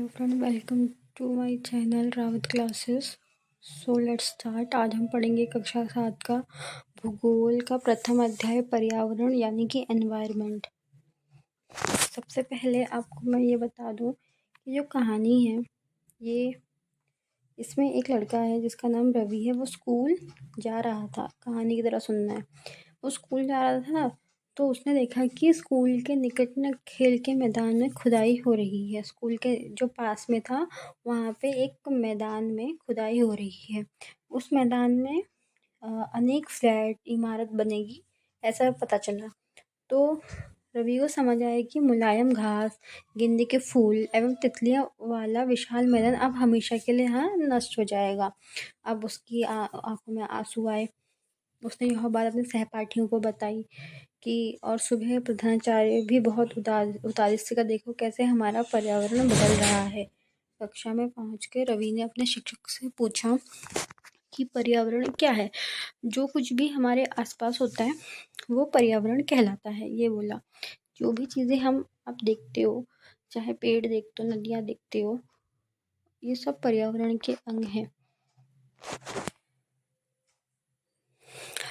Friend, welcome to my channel Rawat classes. So let's start. आज हम पढ़ेंगे कक्षा 7 का भूगोल का प्रथम अध्याय पर्यावरण यानी कि एनवायरनमेंट। सबसे पहले आपको मैं ये बता दूं कि जो कहानी है ये इसमें एक लड़का है जिसका नाम रवि है। वो स्कूल जा रहा था, कहानी की तरह सुनना है। वो स्कूल जा रहा था तो उसने देखा कि स्कूल के निकट में खेल के मैदान में खुदाई हो रही है। स्कूल के जो पास में था वहाँ पे एक मैदान में खुदाई हो रही है। उस मैदान में अनेक फ्लैट इमारत बनेगी, ऐसा पता चला। तो रवि को समझ आया कि मुलायम घास, गेंदे के फूल एवं तितलियां वाला विशाल मैदान अब हमेशा के लिए यहाँ नष्ट हो जाएगा। अब उसकी आंखों में आंसू आए। उसने यह बात अपने सहपाठियों को बताई कि और सुबह प्रधानाचार्य भी बहुत उदासी से देखो कैसे हमारा पर्यावरण बदल रहा है। कक्षा में पहुंच के रवि ने अपने शिक्षक से पूछा कि पर्यावरण क्या है। जो कुछ भी हमारे आसपास होता है वो पर्यावरण कहलाता है, ये बोला। जो भी चीज़ें हम आप देखते हो, चाहे पेड़ देखते हो, नदियाँ देखते हो, ये सब पर्यावरण के अंग हैं।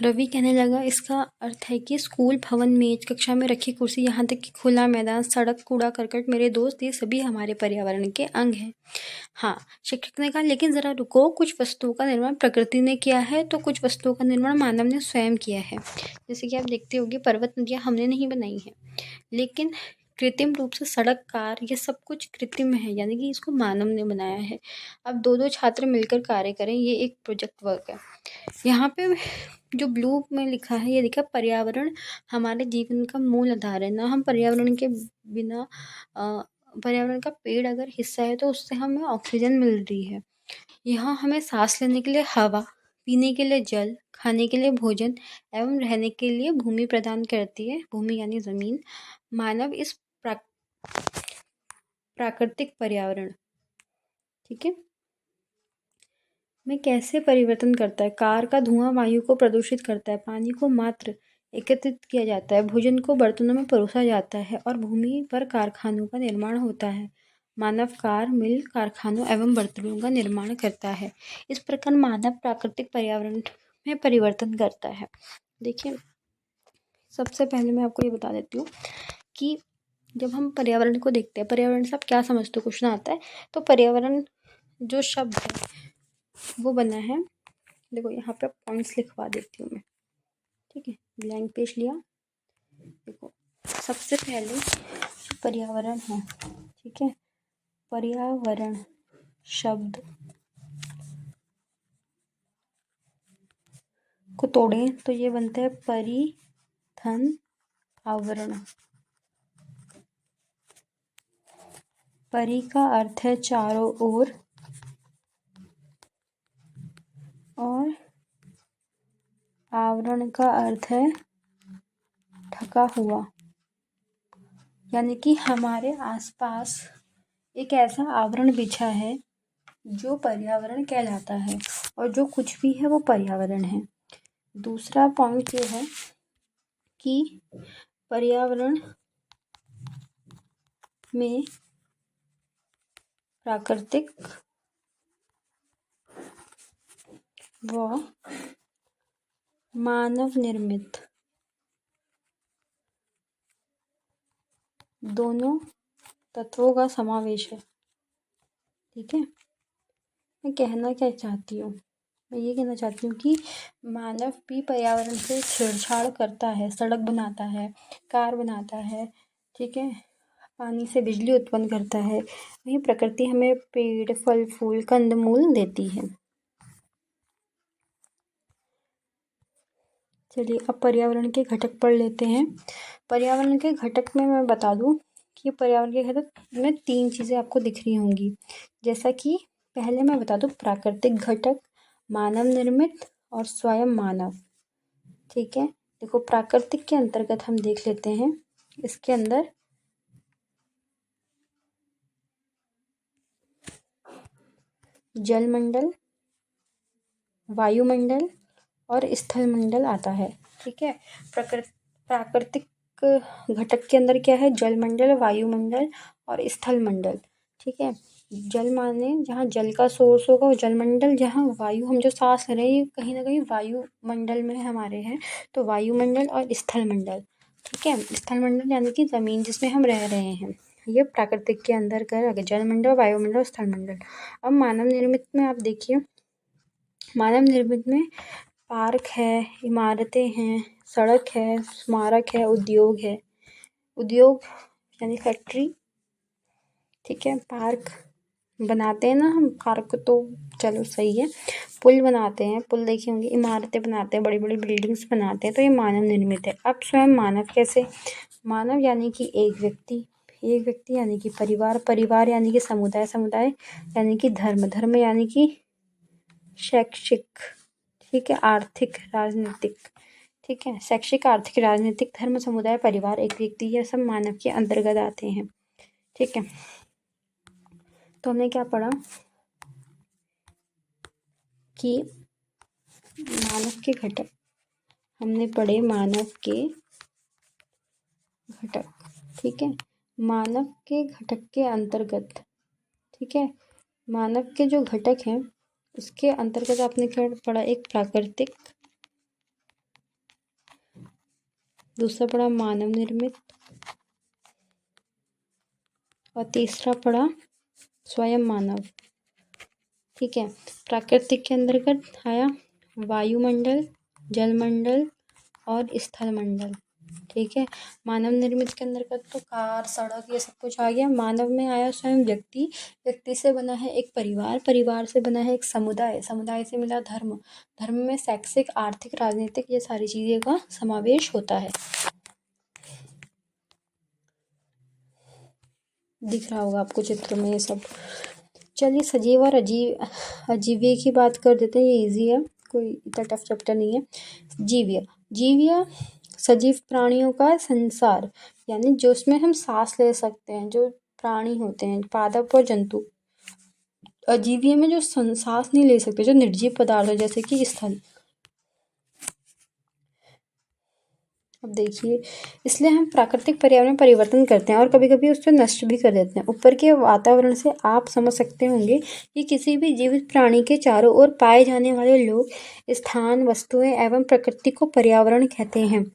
रवि कहने लगा, इसका अर्थ है कि स्कूल, भवन, मेज, कक्षा में रखी कुर्सी, यहाँ तक कि खुला मैदान, सड़क, कूड़ा करकट, मेरे दोस्त, ये सभी हमारे पर्यावरण के अंग हैं। हाँ, शिक्षक ने कहा, लेकिन जरा रुको, कुछ वस्तुओं का निर्माण प्रकृति ने किया है तो कुछ वस्तुओं का निर्माण मानव ने स्वयं किया है। जैसे कि आप देखते होंगे पर्वत, नदियाँ हमने नहीं बनाई है, लेकिन कृत्रिम रूप से सड़क, कार, ये सब कुछ कृत्रिम है, यानी कि इसको मानव ने बनाया है। अब दो छात्र मिलकर कार्य करें, ये एक प्रोजेक्ट वर्क है। यहाँ पे जो ब्लू में लिखा है, ये लिखा पर्यावरण हमारे जीवन का मूल आधार है। ना हम पर्यावरण के बिना पर्यावरण का पेड़ अगर हिस्सा है तो उससे हमें ऑक्सीजन मिल रही है। यहाँ हमें सांस लेने के लिए हवा, पीने के लिए जल, खाने के लिए भोजन एवं रहने के लिए भूमि प्रदान करती है। भूमि यानी जमीन। मानव इस प्राकृतिक पर्यावरण, ठीक है, में कैसे परिवर्तन करता है। कार का धुआं वायु को प्रदूषित करता है, पानी को मात्र एकत्रित किया जाता है, भोजन को बर्तनों में परोसा जाता है और भूमि पर कारखानों का निर्माण होता है। मानव कार, मिल, कारखानों एवं बर्तनों का निर्माण करता है। इस प्रकार मानव प्राकृतिक पर्यावरण में परिवर्तन करता है। देखिए, सबसे पहले मैं आपको ये बता देती हूँ कि जब हम पर्यावरण को देखते हैं, पर्यावरण से आप क्या समझते हो, क्वेश्चन आता है। तो पर्यावरण जो शब्द है वो बना है, देखो यहाँ पे पॉइंट्स लिखवा देती हूँ मैं, ठीक है। ब्लैंक पेज लिया। देखो, सबसे पहले पर्यावरण है, ठीक है, पर्यावरण शब्द को तोड़ें तो ये बनता है परिधन आवरण। परि का अर्थ है चारों ओर और आवरण का अर्थ है ढका हुआ, यानी कि हमारे आसपास एक ऐसा आवरण बिछा है जो पर्यावरण कहलाता है और जो कुछ भी है वो पर्यावरण है। दूसरा पॉइंट ये है कि पर्यावरण में प्राकृतिक व मानव निर्मित दोनों तत्वों का समावेश है, ठीक है। मैं कहना क्या चाहती हूँ, मैं ये कहना चाहती हूँ कि मानव भी पर्यावरण से छेड़छाड़ करता है, सड़क बनाता है, कार बनाता है, ठीक है, पानी से बिजली उत्पन्न करता है। वहीं प्रकृति हमें पेड़, फल, फूल, कंदमूल देती है। चलिए अब पर्यावरण के घटक पढ़ लेते हैं। पर्यावरण के घटक में मैं बता दूं कि पर्यावरण के घटक में 3 चीज़ें आपको दिख रही होंगी। जैसा कि पहले मैं बता दूं, प्राकृतिक घटक, मानव निर्मित और स्वयं मानव, ठीक है। देखो, प्राकृतिक के अंतर्गत हम देख लेते हैं, इसके अंदर जलमंडल, वायुमंडल और स्थलमंडल आता है, ठीक है। प्राकृतिक घटक के अंदर क्या है, जलमंडल, वायुमंडल और स्थलमंडल, ठीक है। जल माने जहाँ जल का सोर्स होगा वो जलमंडल, जहाँ वायु हम जो सांस ले रहे हैं ये कहीं ना कहीं वायुमंडल में हमारे हैं, तो वायुमंडल और स्थलमंडल। ठीक है, स्थलमंडल यानी कि ज़मीन जिसमें हम रह रहे हैं, ये प्राकृतिक के अंदर कर जलमंडल, वायुमंडल, स्थलमंडल। अब मानव निर्मित में आप देखिए, मानव निर्मित में पार्क है, इमारतें हैं, सड़क है, स्मारक है, उद्योग है। उद्योग यानी फैक्ट्री। ठीक है, पार्क बनाते हैं ना हम, पार्क तो चलो सही है। पुल बनाते हैं, पुल देखे होंगे, इमारतें बनाते हैं, बड़ी बड़ी बिल्डिंग्स बनाते हैं, तो ये मानव निर्मित है। अब स्वयं मानव कैसे? मानव यानी कि एक व्यक्ति, एक व्यक्ति यानी कि परिवार, परिवार यानी कि समुदाय, समुदाय यानी कि धर्म, धर्म यानी कि शैक्षिक, ठीक है, आर्थिक, राजनीतिक। ठीक है, शैक्षिक, आर्थिक, राजनीतिक, धर्म, समुदाय, परिवार, एक व्यक्ति, ये सब मानव के अंतर्गत आते हैं। ठीक है, तो हमने क्या पढ़ा कि मानव के घटक, हमने पढ़े मानव के घटक। ठीक है, मानव के घटक के अंतर्गत, ठीक है, मानव के जो घटक हैं उसके अंतर्गत आपने क्या पढ़ा? एक प्राकृतिक, दूसरा पढ़ा मानव निर्मित, और तीसरा पढ़ा स्वयं मानव। ठीक है, प्राकृतिक के अंतर्गत आया वायुमंडल, जलमंडल और स्थलमंडल। ठीक है, मानव निर्मित के अंतर्गत तो कार, सड़क, ये सब कुछ आ गया। मानव में आया स्वयं व्यक्ति, व्यक्ति से बना है एक परिवार, परिवार से बना है एक समुदाय, समुदाय से मिला धर्म, धर्म में शैक्षिक, आर्थिक, राजनीतिक, ये सारी चीज़ें का समावेश होता है। दिख रहा होगा आपको चित्र में ये सब। चलिए सजीव और अजीवीय की बात कर देते हैं, ये इजी है, कोई इतना टफ चैप्टर नहीं है। जीवीय, जीवीय सजीव प्राणियों का संसार, यानी जो उसमें हम सांस ले सकते हैं, जो प्राणी होते हैं, पादप और जंतु। अजीवीय में जो सांस नहीं ले सकते, जो निर्जीव पदार्थ है, जैसे कि स्थल। अब देखिए, इसलिए हम प्राकृतिक पर्यावरण में परिवर्तन करते हैं और कभी कभी उसको नष्ट भी कर देते हैं। ऊपर के वातावरण से आप समझ सकते होंगे कि किसी भी जीवित प्राणी के चारों ओर पाए जाने वाले लोग, स्थान, वस्तुएं एवं प्रकृति को पर्यावरण कहते हैं।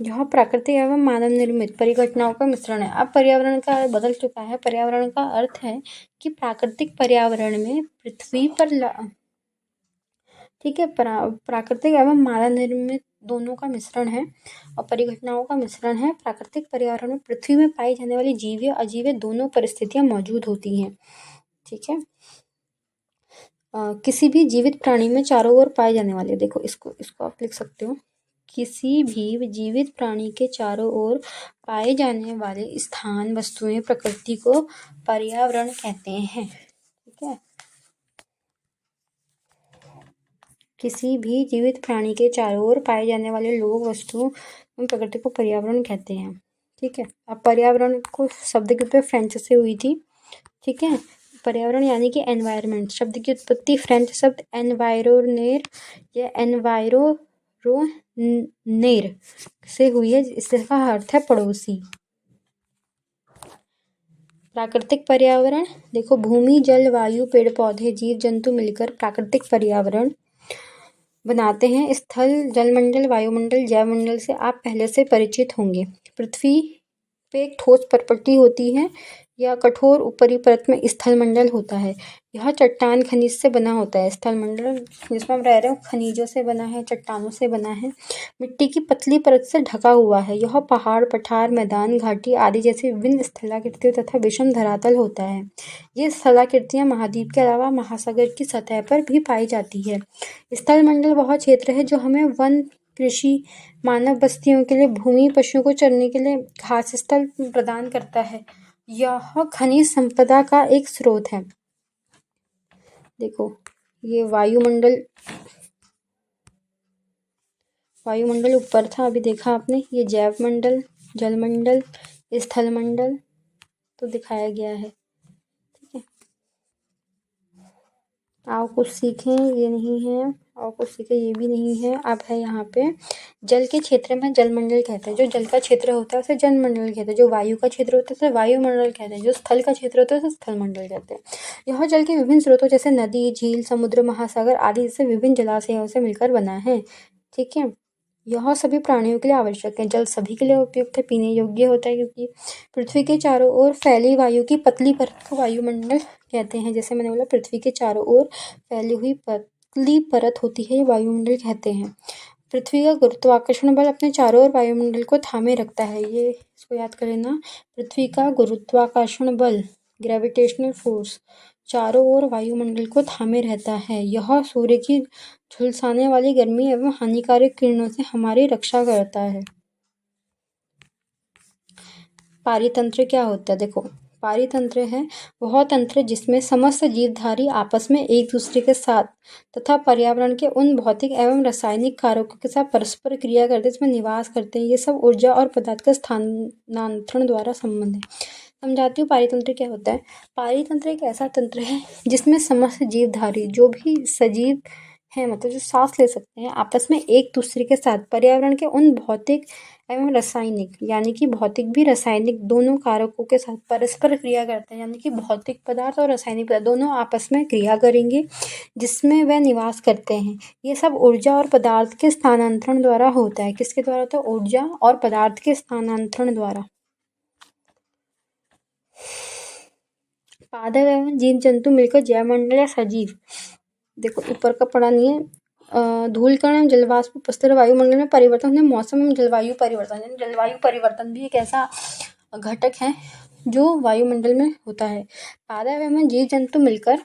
यह प्राकृतिक एवं मानव निर्मित परिघटनाओं का मिश्रण है। अब पर्यावरण का अर्थ बदल चुका है। पर्यावरण का अर्थ है कि प्राकृतिक पर्यावरण में पृथ्वी पर ठीक है, प्राकृतिक एवं मानव निर्मित दोनों का मिश्रण है और परिघटनाओं का मिश्रण है। प्राकृतिक पर्यावरण में पृथ्वी में पाई जाने वाली जीवीय, अजीवीय दोनों परिस्थितियां मौजूद होती हैं। ठीक है, किसी भी जीवित प्राणी में चारों ओर पाए जाने वाले, देखो इसको आप लिख सकते हो, किसी भी जीवित प्राणी के चारों ओर पाए जाने वाले स्थान, वस्तुएं, प्रकृति को पर्यावरण कहते हैं। ठीक है, किसी भी जीवित प्राणी के चारों ओर पाए जाने वाले लोग, वस्तुओं एवं प्रकृति को पर्यावरण कहते हैं। ठीक है, अब पर्यावरण को शब्द की उत्पत्ति फ्रेंच से हुई थी। ठीक है, पर्यावरण यानी कि एनवायरनमेंट, शब्द की उत्पत्ति फ्रेंच शब्द एनवायरोनेर या एनवायरोनेर से हुई है, इसका अर्थ है पड़ोसी। प्राकृतिक पर्यावरण, देखो भूमि, जल, वायु, पेड़ पौधे, जीव जंतु मिलकर प्राकृतिक पर्यावरण बनाते हैं। स्थल, जलमंडल, वायुमंडल, जैवमंडल से आप पहले से परिचित होंगे। पृथ्वी पे एक ठोस परपट्टी होती है या कठोर ऊपरी परत में स्थलमंडल होता है। यह चट्टान खनिज से बना होता है। स्थलमंडल जिसमें हम रह रहे हैं खनिजों से बना है, चट्टानों से बना है, मिट्टी की पतली परत से ढका हुआ है। यह पहाड़, पठार, मैदान, घाटी आदि जैसी विभिन्न स्थलाकृतियों तथा विषम धरातल होता है। ये स्थलाकृतियां महाद्वीप के अलावा महासागर की सतह पर भी पाई जाती है। स्थलमंडल वह क्षेत्र है जो हमें वन, कृषि, मानव बस्तियों के लिए भूमि, पशुओं को चरने के लिए घास स्थल प्रदान करता है। यह खनिज संपदा का एक स्रोत है। देखो ये वायुमंडल ऊपर था, अभी देखा आपने, ये जैवमंडल, जलमंडल, स्थलमंडल तो दिखाया गया है। ठीक है, आओ कुछ सीखें, ये नहीं है और कुछ का ये भी नहीं है। अब है यहाँ पे जल के क्षेत्र में जलमंडल कहते हैं। जो जल का क्षेत्र होता है उसे जलमंडल कहते हैं। जो वायु का क्षेत्र होता है उसे वायुमंडल कहते हैं। जो स्थल का क्षेत्र होता है उसे स्थलमंडल कहते हैं। यह जल के विभिन्न स्रोतों जैसे नदी, झील, समुद्र, महासागर आदि से विभिन्न जलाशयों से मिलकर बना है। ठीक है, यह सभी प्राणियों के लिए आवश्यक है। जल सभी के लिए उपयुक्त है, पीने योग्य होता है, क्योंकि पृथ्वी के चारों ओर फैली वायु की पतली परत को वायुमंडल कहते हैं। जैसे मैंने बोला, पृथ्वी के चारों ओर फैली हुई पतली परत होती है, ये वायुमंडल कहते हैं। पृथ्वी का गुरुत्वाकर्षण बल अपने चारों ओर वायुमंडल को थामे रखता है। ये इसको याद कर लेना। पृथ्वी का गुरुत्वाकर्षण बल, ग्रेविटेशनल फोर्स, चारों ओर वायुमंडल को थामे रहता है। यह सूर्य की झुलसाने वाली गर्मी एवं हानिकारक किरणों से हमारी रक्षा करता है। पारितंत्र क्या होता है? देखो, पारितंत्र है वह तंत्र जिसमें समस्त जीवधारी आपस में एक दूसरे के साथ तथा पर्यावरण के उन भौतिक एवं रासायनिक कारकों के साथ परस्पर क्रिया करते हैं, इसमें निवास करते हैं। ये सब ऊर्जा और पदार्थ का स्थानांतरण द्वारा संबंध है। समझाती हूँ पारितंत्र क्या होता है। पारितंत्र एक ऐसा तंत्र है जिसमें समस्त जीवधारी, जो भी सजीव है, मतलब जो सांस ले सकते हैं, आपस में एक दूसरे के साथ पर्यावरण के उन भौतिक एवं रासायनिक, यानी कि भौतिक भी रासायनिक, दोनों कारकों के साथ परस्पर क्रिया करते हैं। यानी कि भौतिक पदार्थ और रासायनिक पदार्थ दोनों आपस में क्रिया करेंगे, जिसमें वह निवास करते हैं। ये सब ऊर्जा और पदार्थ के स्थानांतरण द्वारा होता है। किसके द्वारा होता है? ऊर्जा और पदार्थ के स्थानांतरण द्वारा। पादप एवं जीव जंतु मिलकर जैवमंडल या सजीव, देखो ऊपर का पढ़ा नहीं है। धूलकण एवं जलवाष्प उपस्थित वायुमंडल में परिवर्तन है। मौसम एवं जलवायु परिवर्तन, यानी जलवायु परिवर्तन भी एक ऐसा घटक है जो वायुमंडल में होता है। पादप एवं जीव जंतु मिलकर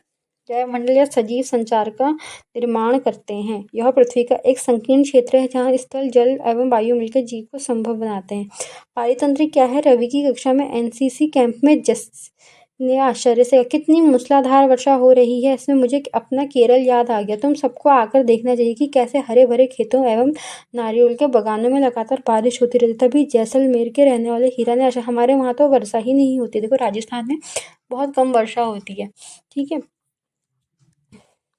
जैवमंडल या सजीव संचार का निर्माण करते हैं। यह पृथ्वी का एक संकीर्ण क्षेत्र है जहाँ स्थल, जल एवं वायु मिलकर जीव को संभव बनाते हैं। पारितंत्र क्या है? रवि की कक्षा में एनसीसी कैंप में ने आश्चर्य से कितनी मूसलाधार वर्षा हो रही है, इसमें मुझे अपना केरल याद आ गया। तुम सबको आकर देखना चाहिए कि कैसे हरे भरे खेतों एवं नारियल के बागानों में लगातार बारिश होती रहती। तभी जैसलमेर के रहने वाले हीरा ने आशा, हमारे वहाँ तो वर्षा ही नहीं होती। देखो, राजस्थान में बहुत कम वर्षा होती है। ठीक है,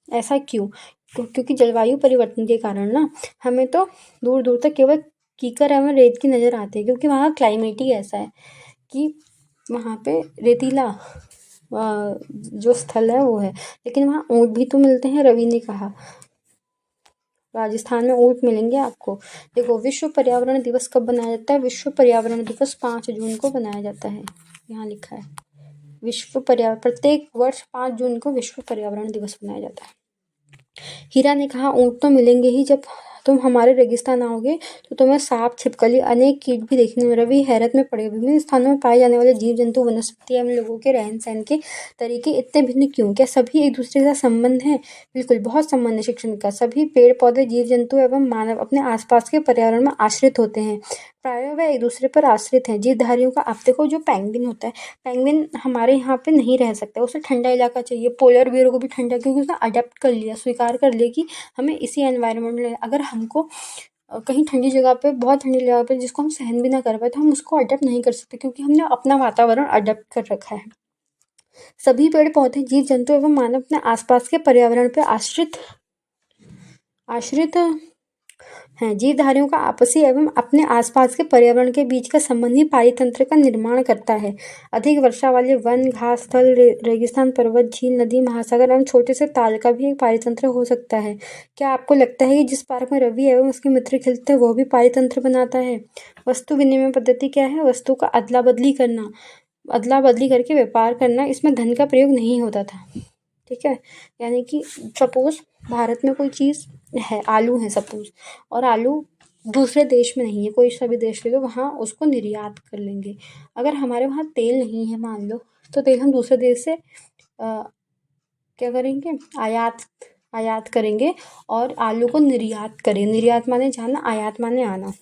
ऐसा क्यों? क्योंकि जलवायु परिवर्तन के कारण ना हमें तो दूर दूर तक केवल कीकर एवं रेत की नज़र आती है, क्योंकि वहाँ क्लाइमेट ही ऐसा है कि वहाँ पे रेतीला जो स्थल है वो है। लेकिन वहाँ ऊँट भी तो मिलते हैं, रवि ने कहा। राजस्थान में ऊँट मिलेंगे आपको। देखो, विश्व पर्यावरण दिवस कब बनाया जाता है? विश्व पर्यावरण दिवस 5 जून को बनाया जाता है। यहाँ लिखा है विश्व पर्यावरण, प्रत्येक वर्ष 5 जून को विश्व पर्यावरण दिवस मनाया जाता है। हीरा ने कहा, ऊँट तो मिलेंगे ही, जब तुम हमारे रेगिस्तान आओगे तो तुम्हें सांप, छिपकली, अनेक कीट भी देखने में। रवि हैरत में पड़ गए। विभिन्न स्थानों में पाए जाने वाले जीव जंतु, वनस्पति एवं लोगों के रहन सहन के तरीके इतने भिन्न क्यों? क्या सभी एक दूसरे के साथ संबंध है? बिल्कुल, बहुत संबंध है शिक्षण का। सभी पेड़ पौधे, जीव जंतु एवं मानव अपने आसपास के पर्यावरण में आश्रित होते हैं। प्रायः वे एक दूसरे पर आश्रित हैं। जीवधारियों का, आप देखो जो पेंगुइन होता है, पेंगुइन हमारे यहाँ पे नहीं रह सकता, उसे ठंडा इलाका चाहिए। पोलर बियर को भी ठंडा, क्योंकि उसने अडेप्ट कर लिया, स्वीकार कर लिया कि हमें इसी एनवायरनमेंट में, अगर हमको कहीं ठंडी जगह पे, बहुत ठंडी जगह पे जिसको हम सहन भी ना कर पाए, तो हम उसको अडेप्ट नहीं कर सकते, क्योंकि हमने अपना वातावरण अडेप्ट कर रखा है। सभी पेड़ पौधे, जीव जंतु एवं मानव अपने आसपास के पर्यावरण पर आश्रित हैं। जीवधारियों का आपसी एवं अपने आसपास के पर्यावरण के बीच का संबंध ही पारितंत्र का निर्माण करता है। अधिक वर्षा वाले वन, घास स्थल, रेगिस्तान, पर्वत, झील, नदी, महासागर एवं छोटे से ताल का भी एक पारितंत्र हो सकता है। क्या आपको लगता है कि जिस पार्क में रवि एवं उसके मित्र खेलते हैं, वो भी पारितंत्र बनाता है? वस्तु विनिमय पद्धति क्या है? वस्तु का अदला बदली करना, अदला बदली करके व्यापार करना, इसमें धन का प्रयोग नहीं होता था। ठीक है, यानी कि सपोज भारत में कोई चीज़ है, आलू है सपोज, और आलू दूसरे देश में नहीं है, कोई सा भी देश ले लो, वहाँ उसको निर्यात कर लेंगे। अगर हमारे वहाँ तेल नहीं है मान लो, तो तेल हम दूसरे देश से क्या करेंगे? आयात करेंगे और आलू को निर्यात करें। निर्यात माने जाना, आयात माने आना।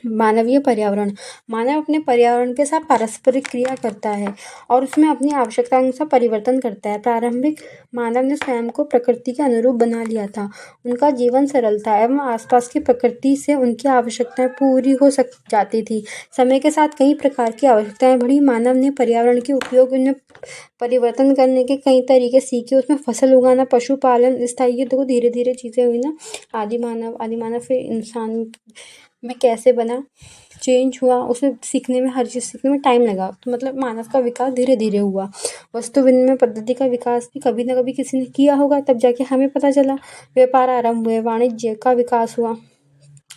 मानवीय पर्यावरण। मानव अपने पर्यावरण के साथ पारस्परिक क्रिया करता है और उसमें अपनी आवश्यकतानुसार परिवर्तन करता है। प्रारंभिक मानव ने स्वयं को प्रकृति के अनुरूप बना लिया था। उनका जीवन सरल था एवं आसपास की प्रकृति से उनकी आवश्यकताएं पूरी हो सक जाती थी। समय के साथ कई प्रकार की आवश्यकताएं बढ़ी। मानव ने पर्यावरण के उपयोग में परिवर्तन करने के कई तरीके सीखे। उसमें फसल उगाना, पशुपालन, स्थायी, ये देखो धीरे धीरे चीज़ें हुई ना। आदि मानव फिर इंसान में कैसे बना, चेंज हुआ, उसे सीखने में, हर चीज़ सीखने में टाइम लगा। तो मतलब मानव का विकास धीरे धीरे हुआ। वस्तु विनिमय पद्धति का विकास भी कभी ना कभी किसी ने किया होगा, तब जाके हमें पता चला। व्यापार आरंभ हुए, वाणिज्य का विकास हुआ,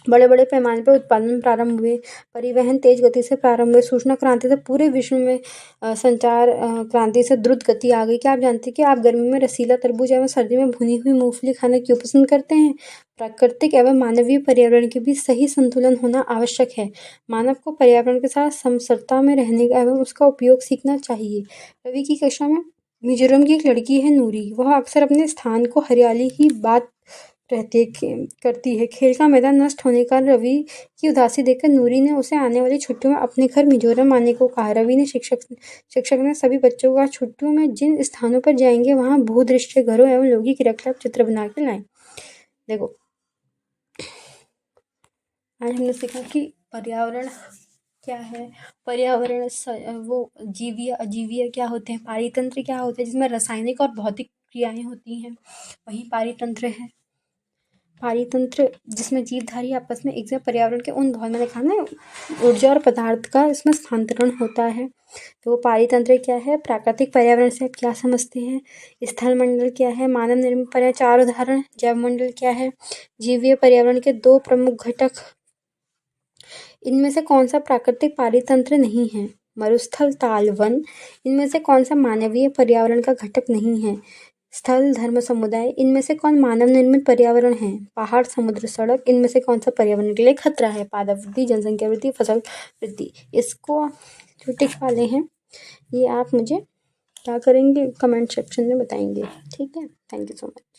बड़े बड़े पैमाने पर उत्पादन प्रारंभ हुए, परिवहन तेज गति से प्रारंभ हुए, सूचना क्रांति से पूरे विश्व में संचार क्रांति से द्रुत गति आ गई। क्या आप जानते हैं कि आप गर्मी में रसीला तरबूज एवं सर्दी में भुनी हुई मूंगफली खाना क्यों पसंद करते हैं? प्राकृतिक एवं मानवीय पर्यावरण के बीच सही संतुलन होना आवश्यक है। मानव को पर्यावरण के साथ समरसता में रहने का एवं उसका उपयोग सीखना चाहिए। रवि की कक्षा में मिजोरम की एक लड़की है नूरी। वह अक्सर अपने स्थान को हरियाली की बात करती है। खेल का मैदान नष्ट होने का रवि की उदासी देखकर नूरी ने उसे आने वाली छुट्टियों में अपने घर मिजोरम आने को कहा। रवि ने शिक्षक ने सभी बच्चों को कहा, छुट्टियों में जिन स्थानों पर जाएंगे वहां भूदृश्य, घरों एवं लौकिक क्रियाकलाप चित्र बना के लाएं। देखो, आज हमने सीखा कि पर्यावरण क्या है। पर्यावरण वो जीवीय अजीवीय क्या होते हैं, पारितंत्र क्या होते हैं, जिसमें रासायनिक और भौतिक क्रियाएं होती हैं, वही पारितंत्र है। पारितंत्र जिसमें जीवधारी आपस में एक जगह पर्यावरण के उन बहुत, मैंने कहा ना, ऊर्जा और पदार्थ का इसमें स्थानांतरण होता है। तो वो पारितंत्र क्या है। प्राकृतिक पर्यावरण से आप क्या समझते हैं? स्थल मंडल क्या है? मानव निर्मित पर्यावरण, 4 उदाहरण। जैव मंडल क्या है? जीवीय पर्यावरण के 2 प्रमुख घटक। इनमें से कौन सा प्राकृतिक पारितंत्र नहीं है? मरुस्थल, ताल, वन। इनमें से कौन सा मानवीय पर्यावरण का घटक नहीं है? स्थल, धर्म, समुदाय। इनमें से कौन मानव निर्मित पर्यावरण है? पहाड़, समुद्र, सड़क। इनमें से कौन सा पर्यावरण के लिए खतरा है? पादप वृद्धि, जनसंख्या वृद्धि, फसल वृद्धि। इसको जो टिक वाले हैं ये आप मुझे क्या करेंगे, कमेंट सेक्शन में बताएंगे। ठीक है, थैंक यू सो मच।